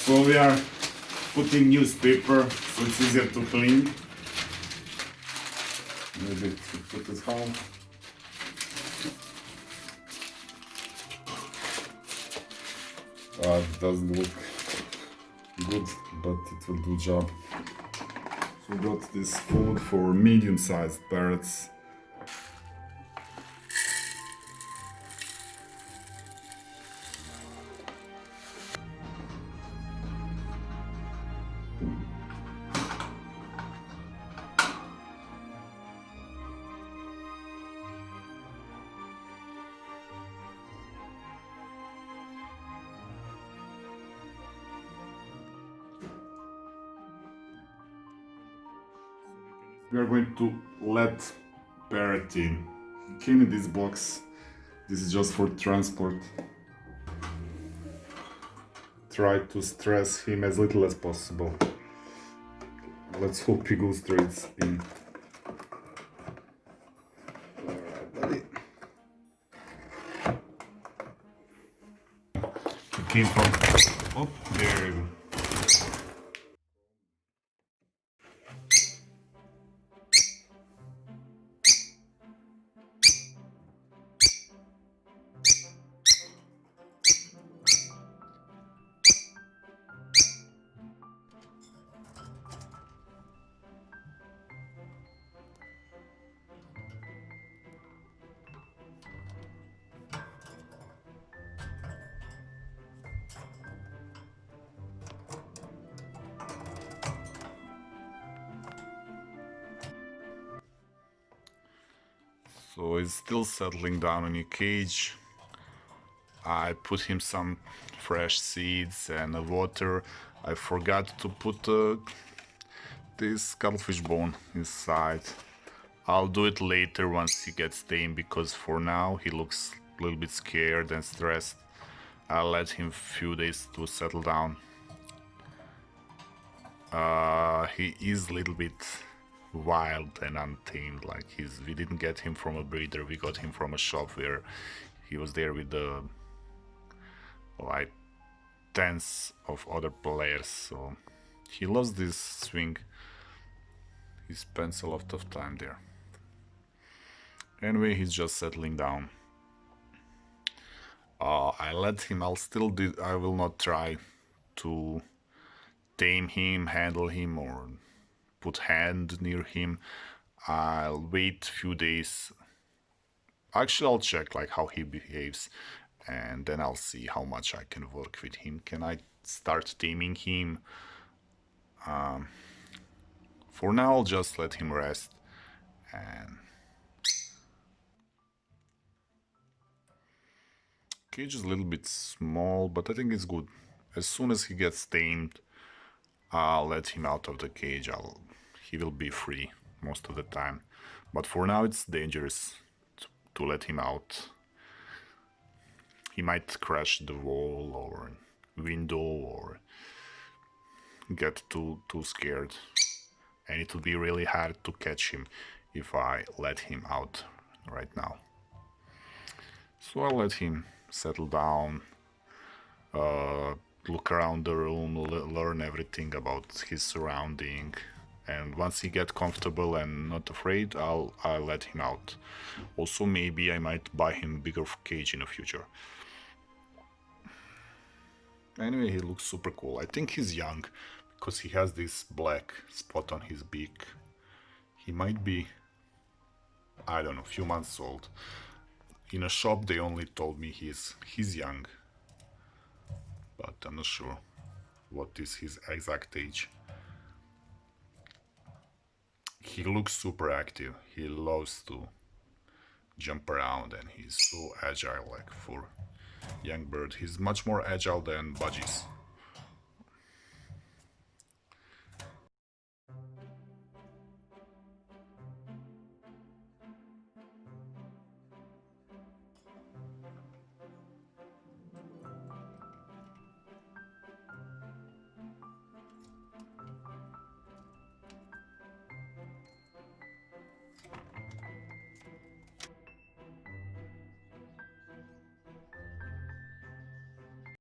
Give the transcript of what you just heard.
So we are putting newspaper so it's easier to clean. Maybe to put it home. It doesn't look good, but it will do job. So we got this food for medium-sized parrots. We are going to let Parrot in. He came in this box. This is just for transport. Try to stress him as little as possible. Let's hope he goes straight in. Alright, buddy. He came from... Oh, there you go. So he's still settling down in a cage. I put him some fresh seeds and water. I forgot to put this cuttlefish bone inside. I'll do it later once he gets tame, because for now he looks a little bit scared and stressed. I'll let him a few days to settle down. He is a little bit wild and untamed. Like we didn't get him from a breeder, we got him from a shop where he was there with the like tens of other players. So he loves this swing. He spends a lot of time there. Anyway, he's just settling down. I let him. I will not try to tame him, handle him, or put hand near him. I'll wait few days. Actually, I'll check like how he behaves, and then I'll see how much I can work with him. Can I start taming him? For now, I'll just let him rest. And cage is a little bit small, but I think it's good. As soon as he gets tamed, I'll let him out of the cage. He will be free most of the time. But for now, it's dangerous to let him out. He might crash the wall or window or get too scared. And it will be really hard to catch him if I let him out right now. So I'll let him settle down, look around the room, learn everything about his surrounding, and once he gets comfortable and not afraid, I'll let him out. Also, maybe I might buy him a bigger cage in the future. Anyway, he looks super cool. I think he's young because he has this black spot on his beak. He might be, I don't know, a few months old. In a shop they only told me he's young, but I'm not sure what is his exact age. He looks super active. He loves to jump around and he's so agile. Like for young bird, he's much more agile than budgies.